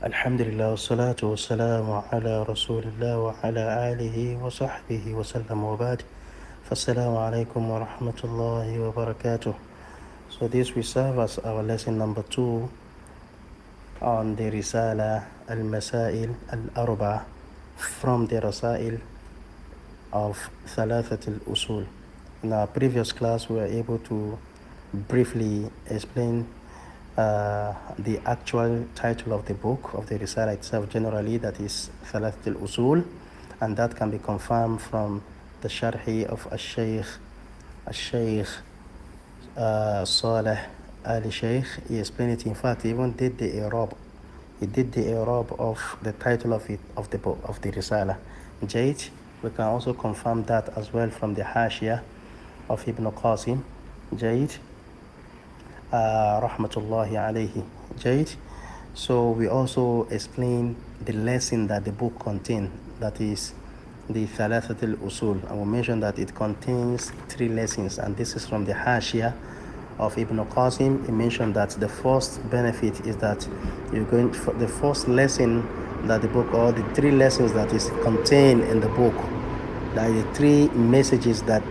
Alhamdulillah, wassalatu wassalamu ala rasulillah wa ala alihi wa sahbihi wa sallam wa ba'd. Fassalamu alaikum wa rahmatullahi wa barakatuh. So this will serve as our lesson number 2 on the Risala al-Masail al-Arba from the Rasail of Thalathat al-Usul. In our previous class, we were able to briefly explain the actual title of the book, of the Risala itself generally, that is Thalathat al-Usul, and that can be confirmed from the Sharhi of Al-Shaykh Ṣāliḥ Āl. He explained it. In fact, he even did the i'rāb. He did the i'rāb of the title of the book, of the Risala. Jayid. We can also confirm that as well from the Hashiyah of Ibn Qasim. Jayid. Rahmatullahi alayhi. Jayid. So we also explain the lesson that the book contains, that is the Thalathat al-Usul, and we mentioned that it contains 3 lessons, and this is from the Hashiyah of Ibn Qasim. He mentioned that the first benefit is that you're going for the first lesson that the book, or the 3 lessons that is contained in the book, like the 3 messages that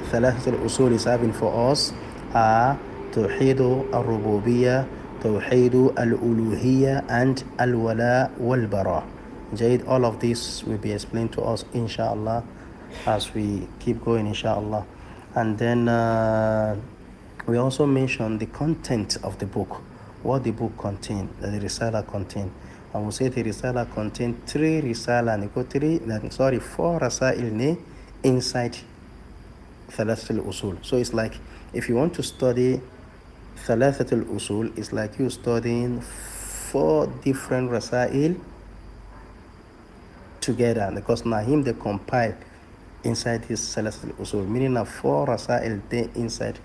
Thalathat al-Usul is having for us are Tawheed al-Rububiyyah, Tawheed al-Uluhiyyah, and al-Wala wal-Bara. Jayid, all of this will be explained to us inshallah as we keep going inshallah. And then we also mentioned the content of the book, what the book contains, that the Risala contains. And we say the Risala contains 4 Rasail inside Thalathat al-Usul. So it's like if you want to study Thalathat al-Usul, it's like you studying 4 different Rasail together, because Nahim they compile inside this Thalathat al-Usul, meaning 4 Rasail they inside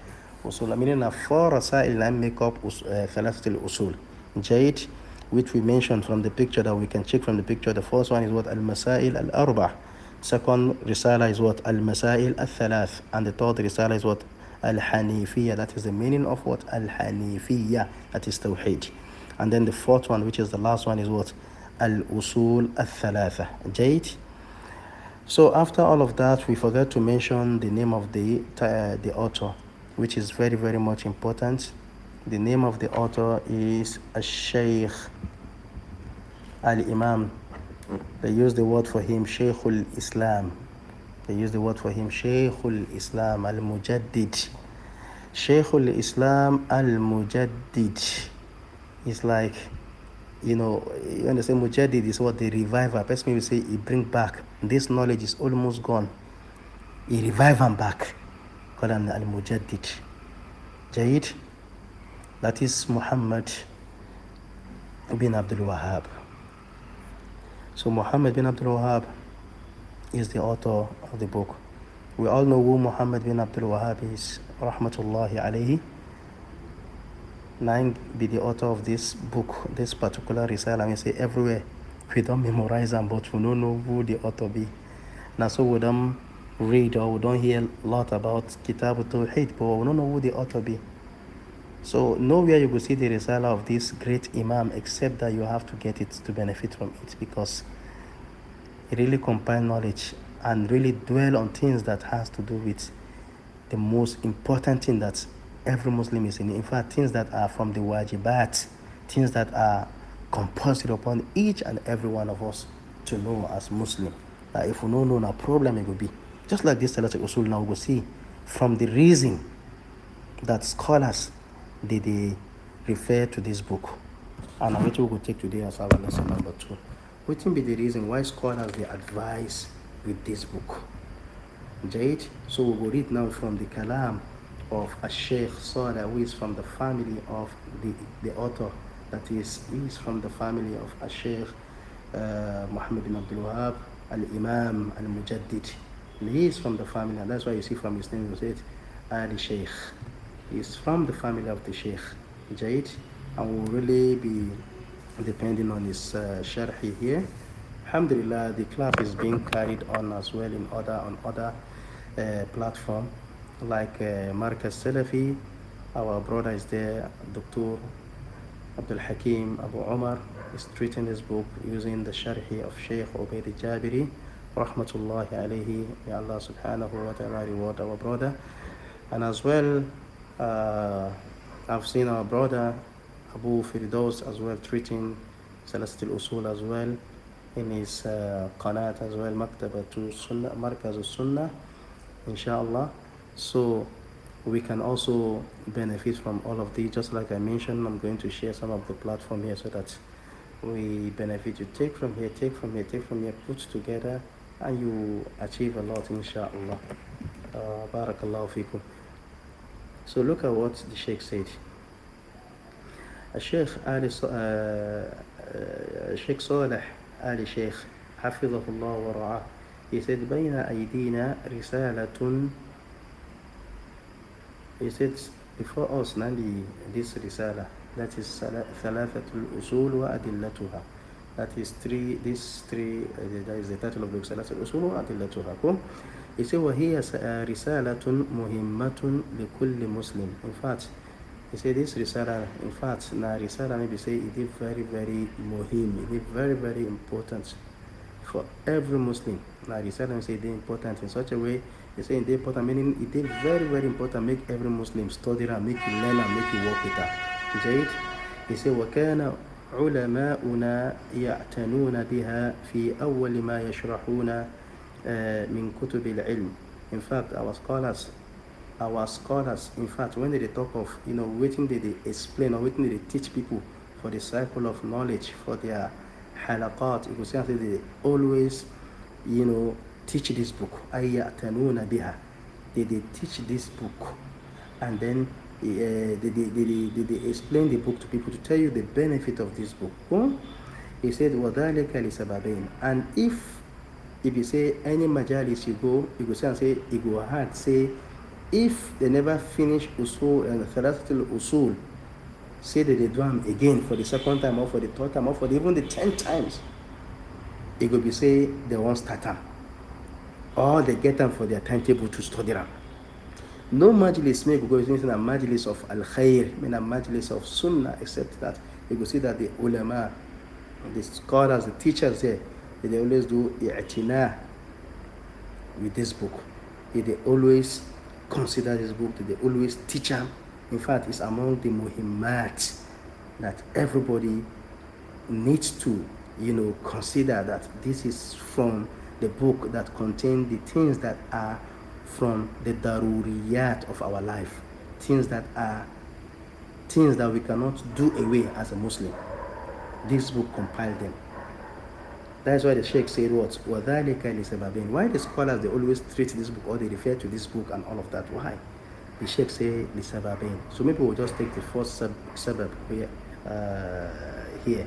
Usul, meaning 4 Rasail and make up Thalathat al-Usul. Jayid, which we mentioned from the picture, that we can check from the picture. The first one is what? Al-Masail al-Arba'. Second Risala is what? Al-Masail al-Thalath. And the third Risala is what? Al-Hanifiyya. That is the meaning of what? Al-Hanifiyya. That is Tawheed. And then the fourth one, which is the last one, is what? Al-Usul al-Thalatha. Jayid. So after all of that, we forgot to mention the name of the author, which is very, very much important. The name of the author is Ash-Shaykh al-Imam. They use the word for him Shaykhul Islam. They use the word for him Shaykhul Islam al-Mujaddid. Shaykhul Islam al-Mujaddid is like, you understand, Mujaddid is what? The reviver. Person will say he bring back. This knowledge is almost gone. He revive him back. Call him al-Mujaddid. Jayid. That is Muhammad bin Abdul Wahhab. So Muhammad bin Abdul Wahhab is the author of the book. We all know who Muhammad bin Abdul Wahhab is, rahmatullahi alayhi. Nine be the author of this book, this particular Risala. I mean, say everywhere. We don't memorize them, but we don't know who the author be. Now, so we don't read or we don't hear a lot about Kitab al-Tawheed, but we don't know who the author be. So nowhere you will see the Risala of this great Imam, except that you have to get it to benefit from it, because it really compile knowledge and really dwell on things that has to do with the most important thing that every Muslim is in fact, things that are from the wajibat, things that are compulsory upon each and every one of us to know as Muslim. That if we don't know, no problem it will be. Just like this Thalathat al-Usul, now we will see from the reason that scholars they refer to this book. And which we will take today as our lesson number 2. What will be the reason why scholars they advise with this book? Jayid. So we will read now from the kalam of Shaykh Ṣāliḥ, who is from the family of the author, that is, he is from the family of Shaykh Muhammad bin Abdul Wahhab al-Imam al-Mujaddid. He is from the family, and that's why you see from his name, you say it, al-Shaykh. He is from the family of the Shaykh. Jayid. And will really be depending on his sharhi here. Alhamdulillah, the class is being carried on as well on other platform, like Markaz Salafi. Our brother is there, Dr. Abdul Hakim Abu Umar, is treating this book using the sharhi of Shaykh Ubayd al-Jabiri, rahmatullahi alayhi. May Allah subhanahu wa ta'ala reward our brother. And as well, I've seen our brother Abu Firdaus as well treating Salasat al-Usul as well in his qanat as well, Maktabatu Sunnah, Markaz Sunnah, inshallah. So we can also benefit from all of these. Just like I mentioned, I'm going to share some of the platform here so that we benefit. You take from here, take from here, take from here, put together, and you achieve a lot, inshallah. Barakallahu fikum. So look at what the Sheikh said. Shaykh Ṣāliḥ Āl Shaykh حفظه الله ورعاه. He said, بين أيدينا رسالة. He said, before us, this risala, that is ثلاثة الأصول وأدلتها. That is that is the title of the book, ثلاثة الأصول وأدلتها. He said, وهي رسالة مهمة لكل مسلم. In fact, he said this risala, in fact, risala maybe say it is very, very muhim, it is very, very important for every Muslim. Risala say it is important in such a way. They say it is important, meaning it is very, very important. Make every Muslim study and make you learn and make you work with her. Jade. He said, وكان علماؤنا يعتنون بها في أول ما يشرحون من كتب العلم. In fact, our scholars, in fact, when they talk of, waiting they explain or waiting they teach people for the cycle of knowledge, for their halaqat, you could say they always, teach this book. أَيَّأْتَنُونَ بِهَا. They teach this book, and then they explain the book to people to tell you the benefit of this book. He said, وَذَلِكَ لِسَبَبَيْنِ. And if you say any majalis you go say, you go hard, say, if they never finish usul and thalathatul usul, say that they do them again for the second time or for the third time or for even the 10 times, it could be say they won't start them, or they get them for their timetable to study them. No majlis may go into a majlis of al-khair, mean a majlis of sunnah, except that you could see that the ulama, the scholars, the teachers there, they always do i'tina with this book. They always consider this book, they always teach them. In fact, it's among the muhimmat that everybody needs to, consider that this is from the book that contains the things that are from the daruriyat of our life, things that we cannot do away as a Muslim. This book compiled them. That's why the Sheikh said what? وَذَلِكَ لِسَبَبٍ. Why the scholars, they always treat this book or they refer to this book and all of that? Why? The Sheikh say لِسَبَبٍ. So maybe we'll just take the first sabab here.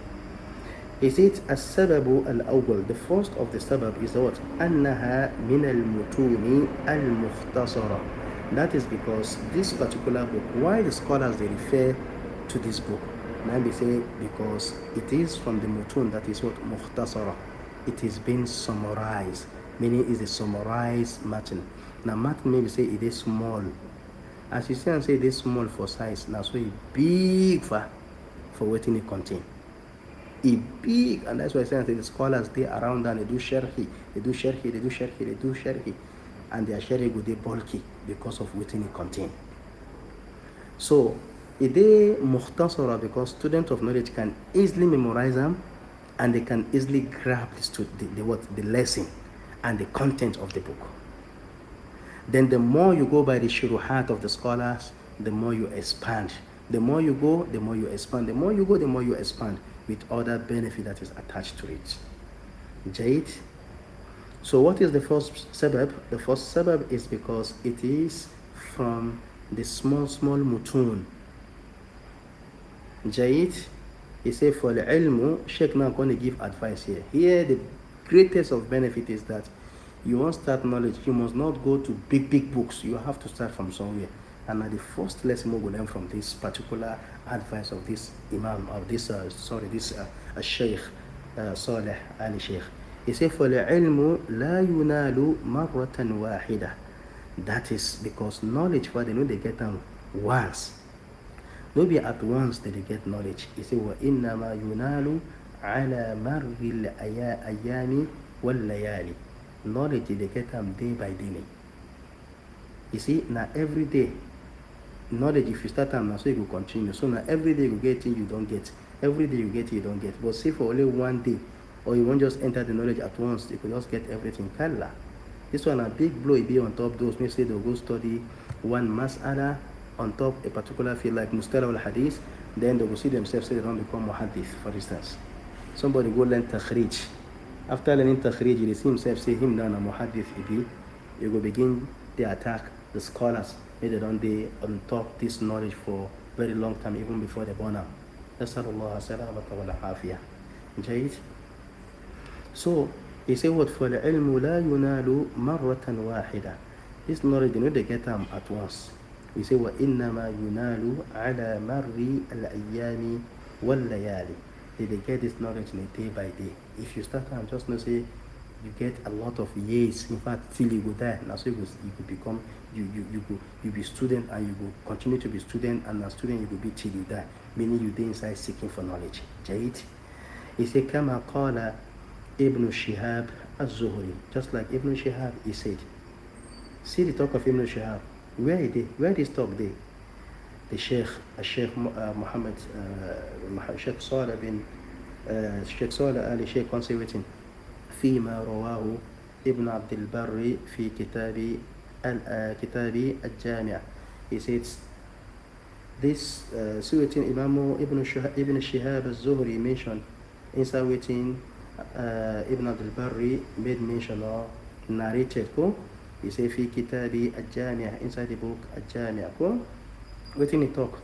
He said السبب الأول. The first of the sabab is what? أنها من المتون المختصرة. That is because this particular book, why the scholars they refer to this book? Now we say because it is from the mutun, that is what? Mukhtasara. It is being summarized, meaning it's a summarized matn. Now matn maybe say it is small. As you see and say it is small for size, now so it big for what it contain. It big, and that's why I say the scholars they around and they do sharhi, and their sharhi would be bulky because of what it contain. So it is mukhtasara because students of knowledge can easily memorize them and they can easily grab the lesson and the content of the book. Then the more you go by the shuruhat of the scholars, the more you expand. The more you go, the more you expand. The more you go, the more you expand with other benefit that is attached to it. Jade. So what is the first sabab? The first sabab is because it is from the small mutun. Jade. He said for the ilm, Sheikh now going to give advice here. Here the greatest of benefit is that you want to start knowledge, you must not go to big books. You have to start from somewhere. And the first lesson we will learn from this particular advice of this Imam, of this Shaykh Ṣāliḥ Āl. He said, فَالْعِلْمُ لَا يُنَالُ مَرَّةً وَاحِدَةً. That is because knowledge, for they know they get them once. Maybe at once they get knowledge. He said, وَإِنَّمَا يُنَالُ على مر الأيام والليالي. Knowledge they get them day by day. You see, now every day, knowledge if you start them now, so you will continue. So now every day you get it, you don't get. Every day you get it, you don't get. But say for only one day, or you won't just enter the knowledge at once, you could just get everything. Thala. This one a big blow, it be on top those. Maybe say they'll go study one mas'ala on top a particular field like Mustalah al-Hadith, then they will see themselves say they don't become muhaddith, for instance. Somebody go learn takhrij. After learning takhrij, you see himself say him down a muhaddith, you will begin the attack the scholars. Maybe they don't they on top this knowledge for very long time, even before they born out. Nasallallahu salamata wal afiyah. So he say what for al-ʿIlm la yunalu marratan wahida. This knowledge, you know, they get them at once. We say وَإِنَّمَا يُنَالُ عَلَى مَرِّ الْأَيَّامِ وَاللَّيَالِ. They get this knowledge in a day by day. If you start and just know, say, you get a lot of years, in fact, till you go there. Now, so you could become, you be student, and you will continue to be student, and as student you will be till you die. Meaning you day inside seeking for knowledge. Jayid. He said, كما قال ابن شهاب الزهري. Just like Ibn Shihab, he said. See the talk of Ibn Shihab. Where this talk there? The Shaykh Muhammad Shaykh Ṣāliḥ Āl Shaykh conservating فيما رواه ابن عبد البر في كتاب الجامع. He says this Suwatin Imam Ibn Shihab al-Zuhri mentioned inside waiting Ibn Abdul Barri made mention or narrated. He said في كتاب الجامع, inside the book الجامع. Within the talk,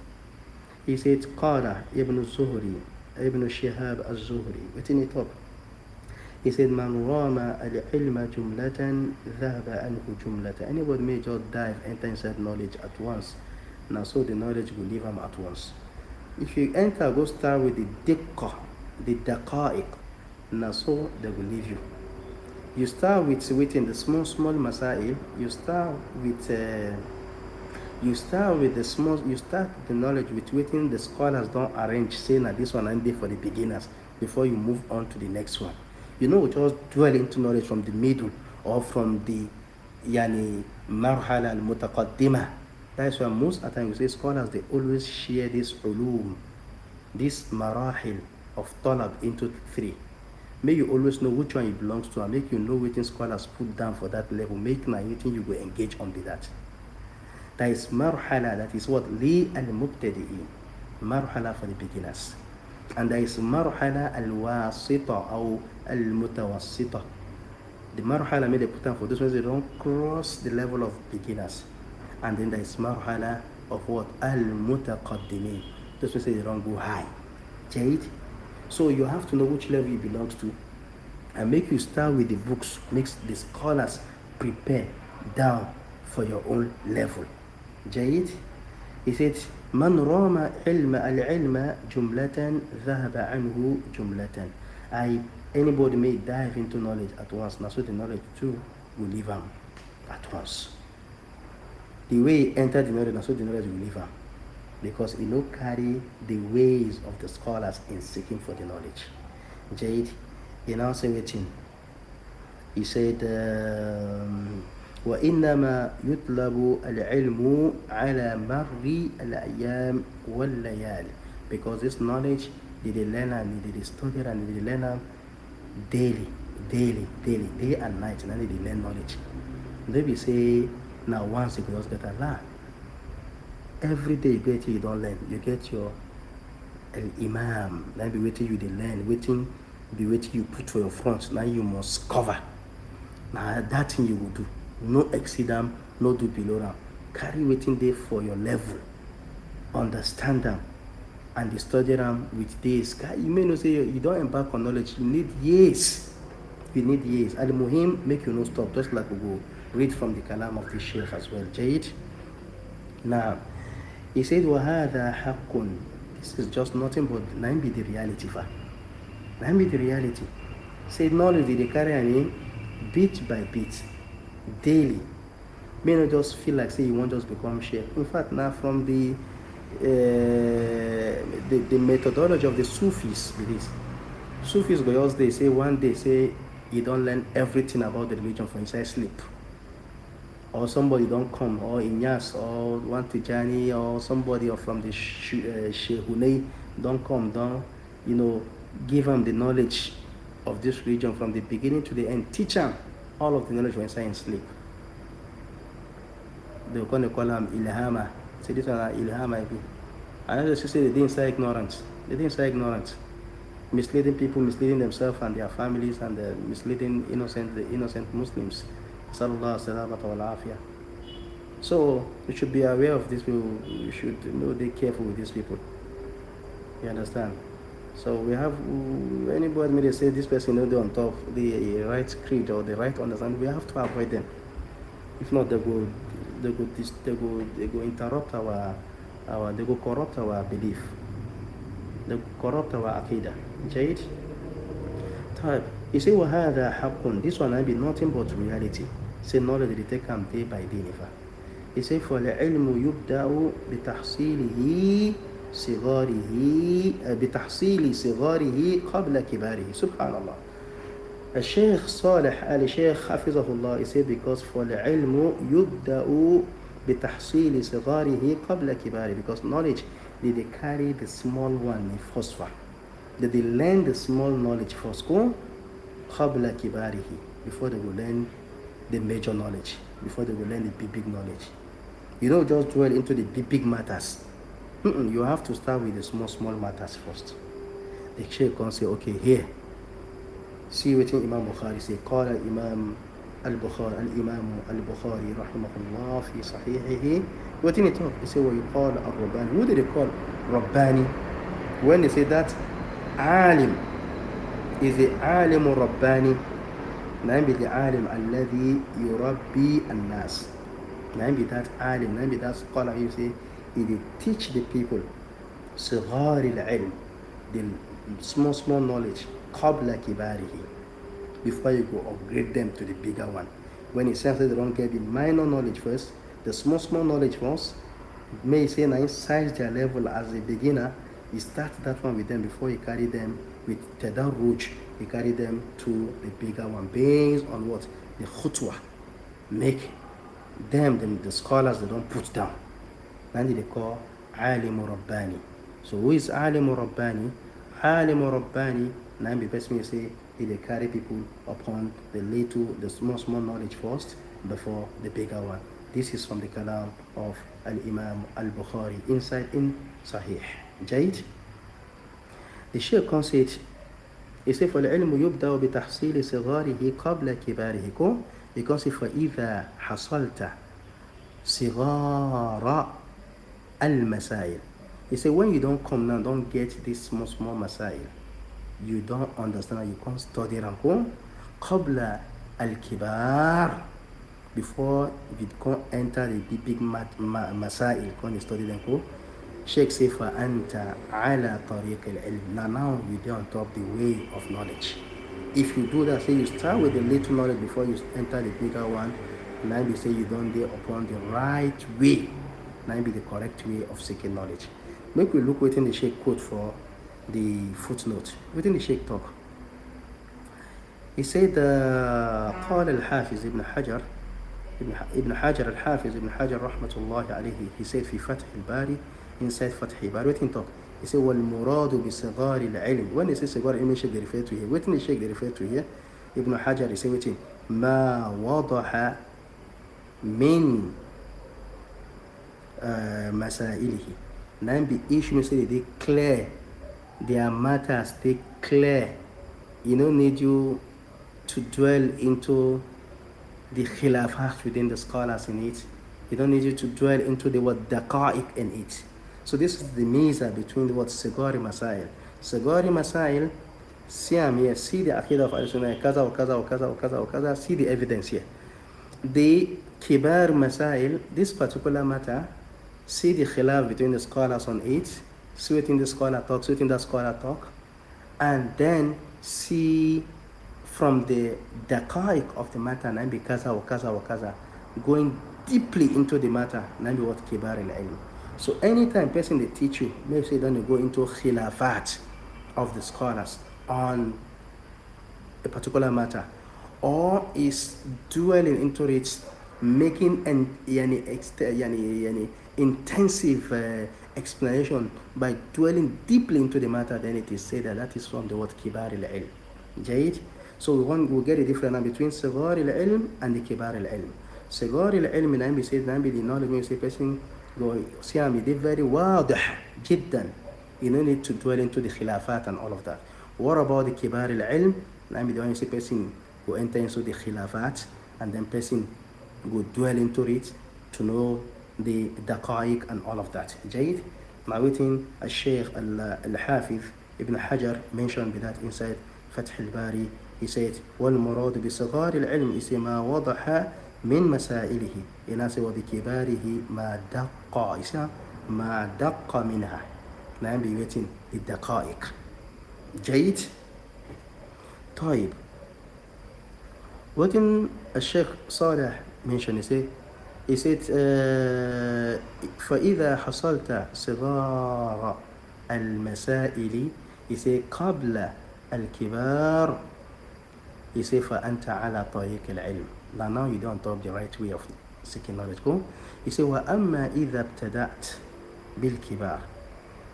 he said قال ابن الزهري ابن شهاب الزهري. Within the talk, he said من رام العلم جملة ذهب عنه جملة. Anybody may just dive, enter inside knowledge at once. Now so the knowledge will leave him at once. If you enter, go start with the diqqah, the daqa'iq. Now so they will leave you. You start with within the small masail. You start the knowledge with within the scholars don't arrange, saying that this one and there for the beginners before you move on to the next one. You know, just dwell into knowledge from the middle or from the marhala al-mutaqaddimah. That's why most of the time we say scholars, they always share this ulum, this marahil of talab into three. May you always know which one it belongs to, and make you know which scholars put down for that level. Make anything you will engage on with that. That is marhala, that is what? Li al-mubtadi'in. Marhala for the beginners. And there is marhala al-wasita or al-mutawassita. The marhala may they put down for those ones they don't cross the level of beginners. And then there is marhala of what? Al-mutaqaddimin. Those ones they don't go high. Jade. So you have to know which level it belongs to, and make you start with the books, makes the scholars prepare down for your own level. Jayid, he said, Man rama al-ilma jumlatan dhahaba anhu jumlatan. Anybody may dive into knowledge at once, now so the knowledge too will leave him at once. The way he entered the knowledge, now so the knowledge will leave him. Because he no carry the ways of the scholars in seeking for the knowledge. Jade, he now said waiting. He said, وَإِنَّمَا يُطْلَبُ الْعِلْمُ عَلَى مَرِّ الْأَيَّامِ وَاللَّيَالِ. Because this knowledge, did they learn and did they study and did they learn daily, day and night, and then they learn knowledge. They will say, now once you just get Allah. Every day you get it, you don't learn. You get your imam. Now be waiting you they learn. Be waiting you put for your front. Now you must cover. Now that thing you will do. No exceed them, no do below them. Carry waiting there for your level. Understand them. And study them with days. You may not say you don't embark on knowledge. You need years. You need years. Al-Muhim make you no stop. Just like we go read from the kalam of the Shaykh as well. Jayid. Now, he said, وَهَذَا حَقٌّ. This is just nothing but nine be the reality. Nine be the reality. Say knowledge they carry any bit by bit, daily. May not just feel like say you won't just become Shaykh. In fact, now from the methodology of the Sufis, it is Sufis go just they say one day say you don't learn everything about the religion for inside sleep. Or somebody don't come, or Inyas, or one Tijani, or somebody from the Shehunay don't come, don't, give them the knowledge of this religion from the beginning to the end. Teach them all of the knowledge when inside in sleep. They're going to call them ilhama. Say this one ilhama. And others say they didn't say ignorance. They didn't say ignorance. Misleading people, misleading themselves and their families, and misleading the innocent Muslims. So you should be aware of these people. You should be careful with these people. You understand? So we have anybody may say this person they on top the right creed or the right understanding. We have to avoid them. If not, they go interrupt they go corrupt our belief. They go corrupt our aqidah. Jade. Type. You say وَهَذَا حَقٌّ. This one will be nothing but reality. Say knowledge they take them day by day. He say فَالْعِلْمُ يُبْدَأُ بِتَحْصِيلِهِ صِغَارِهِ قَبْلَ كِبَارِهِ. Subhanallah. Shaykh Ṣāliḥ Āl, Shaykh Ḥāfidh, he said because فَالْعِلْمُ يُبْدَأُ بِتَحْصِيلِ صِغَارِهِ قَبْلَ كِبَارِهِ. Because knowledge, they carry the small one first. They learn the small knowledge first. Go قَبْلَ كِبَارِهِ. Before they will learn the major knowledge. Before they will learn the big knowledge. You don't just dwell into the big matters. You have to start with the small matters first. The Shaykh can say, okay, here. See what Imam Bukhari say. قال الإمام الإمام البخاري رحمه الله في صحيحه. What did he talk? He say, ويقال الرباني. Who did they call Rabbani? When they say that, عالم is the عالم الرباني. نعم be the عالم الذي يربي الناس. نعم be that عالم. نعم be that scholar. You say, he teach the people صغار العلم, the small knowledge, قبل كباره, before you go upgrade them to the bigger one. When he says that they don't get the minor knowledge first, the small knowledge first, may say now size their level as a beginner, you start that one with them before you carry them with tadarruj, you carry them to the bigger one based on what? The khutwa. Make them the scholars they don't put down. And they call alimu rabbani. So who is alimu rabbani? Alimu rabbani, now the best way say they carry people upon the small knowledge first before the bigger one. This is from the kalam of Al-Imam Al-Bukhari inside in Sahih. Jayid. The Shaykh said, he said, فَالْعِلْمُ يُبْدَأُ بِتَحْصِيلِ صِغَارِهِ قَبْلَ كِبَارِهِ. Because if فَإِذَا حَصَلْتَ صِغَارَ الْمَسَائِلِ. He said, when you don't come now, don't get this small masail, you don't understand, you can't study them. قَبْلَ الْكِبَارِ. Before you can't enter the big masail, you can't study them. Shaykh say, فَأَنْتَ عَلَى طَرِيقِ الْعِلْمِ. Now you're on top the way of knowledge. If you do that, say you start with the little knowledge before you enter the bigger one, now you say you don't get upon the right way. Now be the correct way of seeking knowledge. Make we look within the Shaykh quote for the footnote. Within the Shaykh talk. He said, قال الحافظ ابن حجر الحافظ ابن حجر رحمه الله عليه. He said في فتح الباري, inside Fatḥ Ibn Ḥajar, talk. He said, وَالْمُرَادُ بِصِغَارِ الْعِلْمِ. When he says صِغَارِ الْعِلْم, Shaykh they refer to here. What did the Shaykh they refer to here? Ibn Hajar, he said, what? مَا وَضَحَ مِنْ مسائله. Now the issue say they clear, their matters they clear. You don't need you to dwell into the khilafat within the scholars in it. You don't need you to dwell into the what daqa'iq in it. So this is the miza between what Ṣighār masail. Ṣighār masail, see the aqidah of al-Sunnah, kaza wa kaza wa kaza wa kaza wa kaza, see the evidence here. The kibar masail, this particular matter, see the khilaf between the scholars on it, see what in the scholar talk, see what in the scholar talk, and then see from the daqa'iq of the matter, nambi kaza wa kaza wa kaza, going deeply into the matter, nambi what kibar al-ilm. So anytime person they teach you, maybe say don't go into khilafat of the scholars on a particular matter, or is dwelling into it, making an intensive explanation by dwelling deeply into the matter, then it is said that is from the word kibar al-ilm. Jayid. So we'll get a difference between Ṣighār al-ilm and the kibar al-ilm. Ṣighār al-ilm, Nabi said, Nabi the knowledge, when you say person go see they very واضح جدا. You don't need to dwell into the khilafat and all of that. What about the kibar al-ilm? Nabi the one you say person go enter into the khilafat, and then person go dwell into it to know the daqa'iq and all of that. Jayid. Now within al-Shaykh Al-Ḥāfidh Ibn Ḥajar mentioned that inside Fatḥ al-Bārī, he said, وَالْمُرَادُ بِصِغَارِ الْعِلْمِ إِسِ مَا وَضَحَ مِنْ مَسَائِلِهِ إِنَاسِ وَبِكِبَارِهِ مَا دَقَّ إِسَا مَا دَقَّ مِنْهَا. Now I'm waiting the daqa'iq. Jayid. طيب. Within Shaykh Ṣāliḥ mentioned, he said فإذا حصلت صغار المسائل قبل الكبار فأنت على طريق العلم. Now you don't talk the right way of seeking knowledge. Go. He said وأما إذا ابتدأت بالكبار.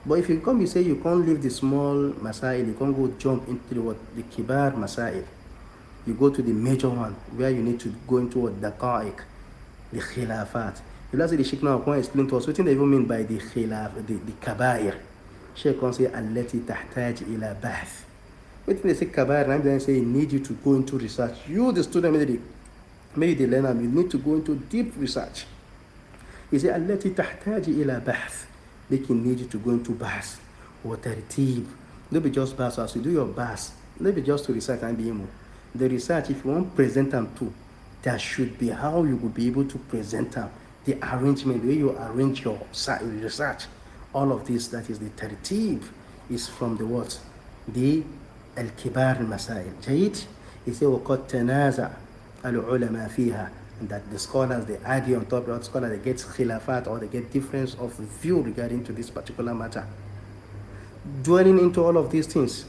But if you come, you say you can't leave the small masail, you can't go jump into the kibar masail. You go to the major one where you need to go into what daqa'iq, the khilafat. You last say the Sheikh now can explain to us what do they even mean by the khilaf, the kabair. Sheikh can say allati tahtaj ila bahth. What they say kabair, and then say need you to go into research. You the student, maybe the learner, you need to go into deep research. He say allati tahtaj ila bahth. They can need you to go into bahth or tartib. Don't be just bahth as you do your bahth. Don't be just to research and be able. The research, if you want to present them too, that should be how you will be able to present them. The arrangement, the way you arrange your research, all of this, that is the tartib, is from the what? The al-kibar al-masail. Jayid. He said, وَقَدْ تَنَازَعَ الْعُلَمَا فِيهَا. And that the scholars, they argue on top of the scholar, they get khilafat or they get difference of view regarding to this particular matter. Dwelling into all of these things,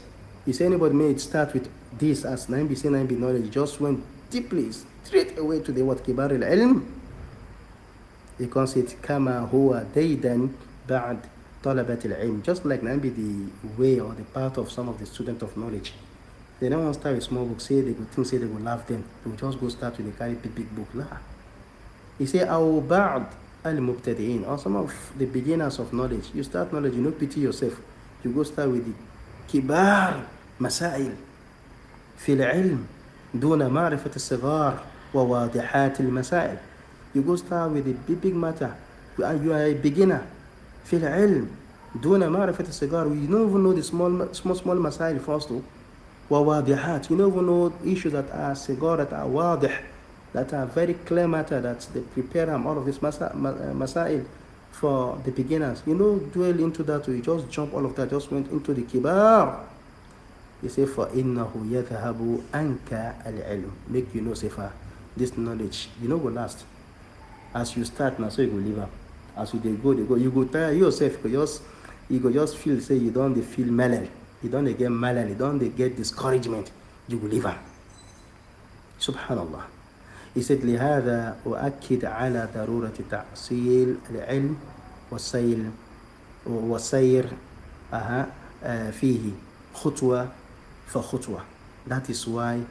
if anybody may start with this as 9B knowledge, just went deeply, straight away to the what kibar al-ilm, you can say it kama huwa daydan ba'd talabat al-ilm, just like 9B the way or the path of some of the students of knowledge. They don't want to start with small books, say they will laugh them. They will just go start with a very big book. La. He say أو بعض المبتدئين, or some of the beginners of knowledge. You start knowledge, you don't pity yourself. You go start with the kibar مسائل في العلم دون معرفة الصغار وواضحات المسائل. You go start with the big matter. You are a beginner. في العلم دون معرفة الصغار. You don't even know the small مسائل first. وواضحات. You don't even know issues that are صغار, that are واضح, that are very clear matter, that they prepare them, all of this مسائل for the beginners. You know, dwell into that. You just jump all of that, just went into the kibar. He say فَإِنَّهُ يَذْهَبُ أَنْكَ الْعِلْمِ. Make you know, say, for this knowledge, you know, go last. As you start now, so you go leave up. As you go, you go tire yourself, you go just feel, say, you don't feel melon. You don't get melon, you don't get discouragement. You go leave up. Subhanallah. He said لهذا أؤكد على ضرورة تحصيل العلم والسير فيه خطوة فخطوة. That is why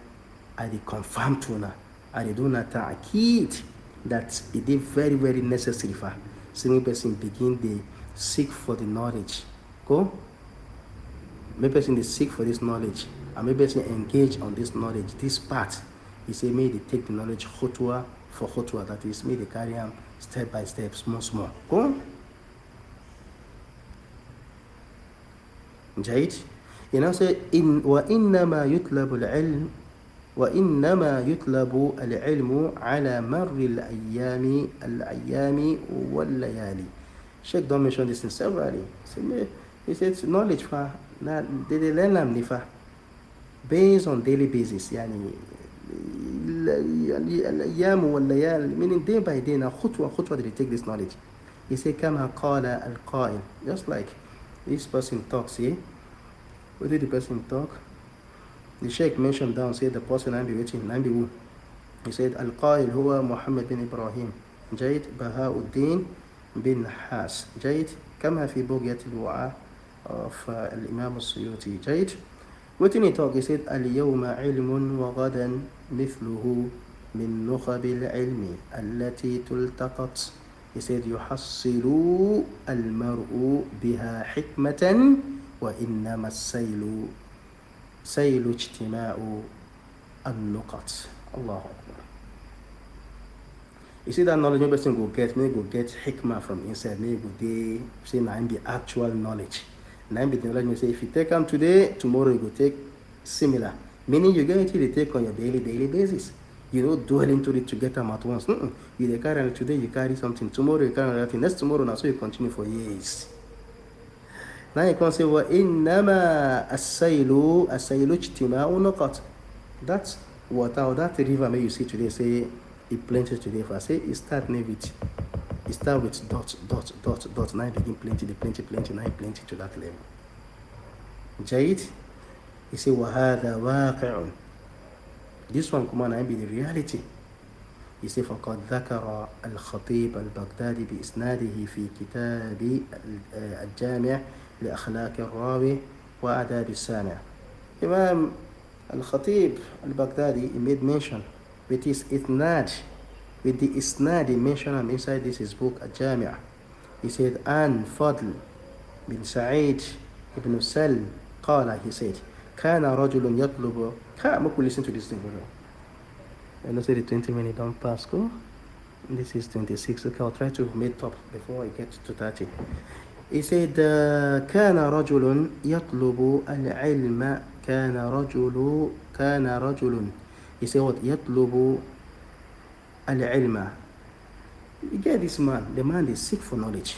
I confirm to now, I do not ta'kid that it is very, very necessary for single person begin the seek for the knowledge. Go. Maybe person is seek for this knowledge, and maybe person engage on this knowledge, this part. He say, may they take the knowledge khutwa for khutwa, that is, may they carry them step by step, small. Go. Jayid. You know, say, وَإِنَّمَا يُطْلَبُ الْعِلْمُ عَلَى مَرِّ الْأَيَّامِ وَاللَّيَالِ. Sheikh don't mention this in several. He said, knowledge, they learn them based on daily basis. الأيام والليال, meaning day by day. Now khutwa they take this knowledge. He said كما قال القائل, just like this person talks here. What did the person talk? The Sheikh mentioned down, said the person I'm be waiting, I'm be who? He said, Al-Qail huwa Muhammad bin Ibrahim, Jayd Bahauddin bin Has, Jayd, kama fi Bugyat al-Wa'a of Al-Imam al-Suyuti, Jayd. Within he talk, he said, Al-Yawma ilmun wa gadan mithluhu min nukhabil ilmi allati tultaqat. He said, يحصل المرء بها حكمة وإنما السيل سيل اجتماع النقط. Allah Akbar. You see that knowledge, maybe person go get hikmah from inside, maybe they say now the actual knowledge. Now the knowledge may say if you take them today, tomorrow you go take similar. Meaning you get it to take on your daily basis. You don't dwell into it to get them at once. You carry today, you carry something. Tomorrow you carry another thing. Next tomorrow, now so you continue for years. Now you can say, وَإِنَّمَا السَّيْلُ اجْتِمَاعُ نُقَطٍ. That's water, that river may you see today, say it plenty today. If I say it start with dot. Now it begin plenty, now it plenty to that level. Jayid, he say, وَهَذَا وَاقِعٌ. This one come on and be the reality. He said فقد ذكر الخطيب البغدادي بإسناده في كتاب الجامع لأخلاق الراوي وآداب السامع. Imam Al-Khatib Al-Baghdadi, he made mention with his isnad, with the isnad he mentioned inside his book Al-Jami'. He said, An Fadl bin Sa'id ibn Salm قال, he said, كان رجل يطلب. Can we listen to this thing, brother? I know say the 20 minutes don't pass, go. This is 26. Okay, I'll try to make up before I get to 30. He said, كان رجل يطلب العلم. كان رجل. He said what? يطلب العلم. You get this man. The man is seek for knowledge.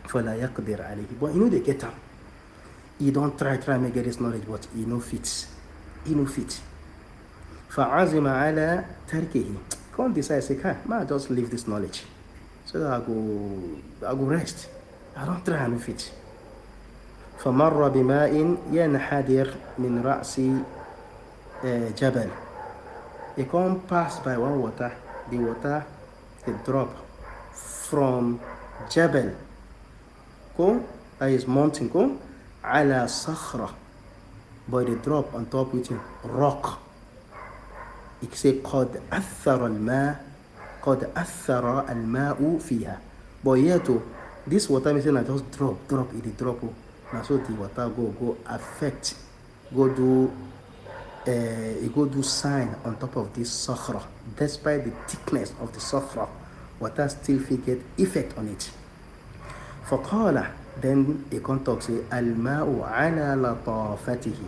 فلا يقدر عليه. But you know they get him. He don't try and get this knowledge, but he no fits. فعزم على تركه. Can't decide, say, man, just leave this knowledge. So that I go rest. I don't try and fit. فمر بماء ينحدر من رأس جبل. He can't pass by one water. The water, the drop from Jabal. Go, that is mountain. Go, على صخرة. But the drop on top with rock. It say قد أثر الماء فيها. But yet this water means I just drop it, the drop. Now so the water go affect, go do sign on top of this sakhra. Despite the thickness of the sakhra, water still get effect on it. فقال, then he can talk, say الماء على لطافته.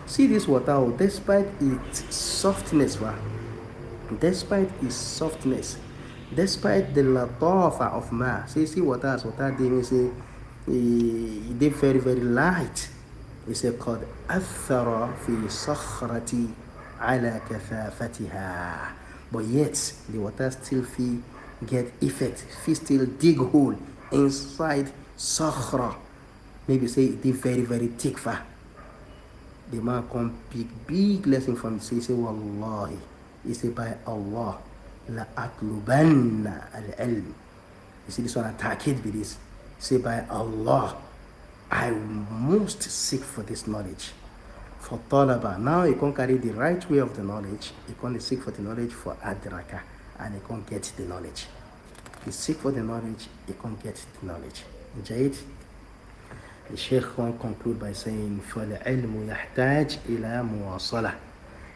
See this water, despite its softness, despite the latafa of ma. See water as water, they may say they very, very light. He said called أثر في صخرة على كثافتها. But yet the water still get effect, still dig hole inside sakhra. Maybe say it is very, very thick. The man come big lesson from it. Say Wallahi. He say by Allah la atlubanna al-ʿIlm. You see this one attack it with this. Say by Allah, I must seek for this knowledge. For talaba. Now he can't carry the right way of the knowledge. He can't seek for the knowledge for adraka, and he can't get the knowledge. He seek for the knowledge, he can't get the knowledge. Jayid. The Shaykh can conclude by saying, فَالْعِلْمُ يَحْتَاج إِلَى مُوَاصَلَةٍ.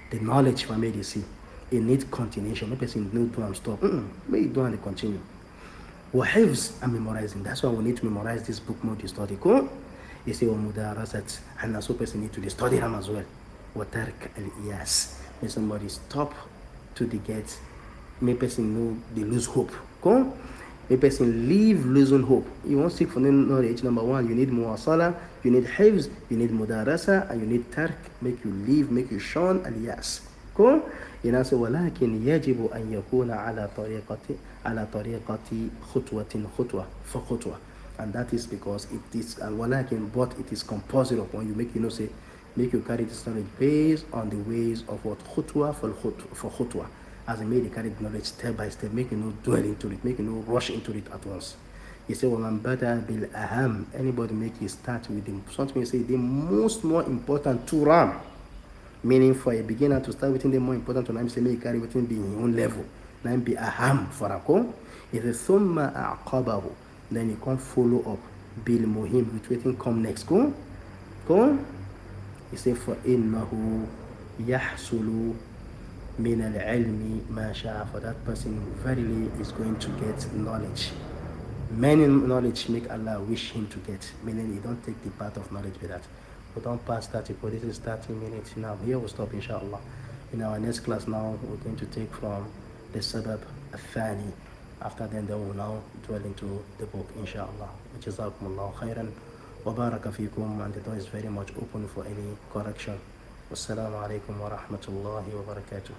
The knowledge for medicine, it needs continuation. No person no do and stop. May do and continue. وَحِفْظ and memorizing. That's why we need to memorize this book more to study. You say, وَمُدَارَسَةٍ. And also person need to study them as well. وَتَرْكَ الْإِيَاسِ. May somebody stop to the gate. May person know they lose hope. A person leave losing hope. You want to seek for knowledge. Number one, you need muwasala, you need hifz, you need mudarasa, and you need tark. Make you leave, make you shun al-yas. Cool? You know, so ولكن يجب أن يكون على طريقة خطوة فخطوة. And that is because it is ولكن, but it is compulsory upon you. Make say make you carry this knowledge based on the ways of what khutwa for khutwa, as in make you carry the knowledge step by step, make you not dwell into it, make you not rush into it at once. He said, وَمَنْ بَدَى بِالْأَهَمِ, anybody make you start with something you say the most more important to run, meaning for a beginner to start within the more important to say make you carry within the own level, then be aham for a call. He said, ثُمَّ أَعْقَبَهُ, then you can't follow up bil muhim, which waiting come next. Go. He said, فَإِنَّهُ يَحْصُلُ مِنَ الْعِلْمِ مَا شَاءَ, for that person verily is going to get knowledge. Many knowledge make Allah wish him to get, meaning you don't take the path of knowledge with that. We don't pass 30, but this is 30 minutes now. Here we'll stop, inshallah. In our next class now, we're going to take from the sabab al-thani. After then we'll now dwell into the book, inshallah. Jazakumullahu khairan wa baraka fikum, and the door is very much open for any correction. Wassalamu alaikum wa rahmatullahi wa barakatuh.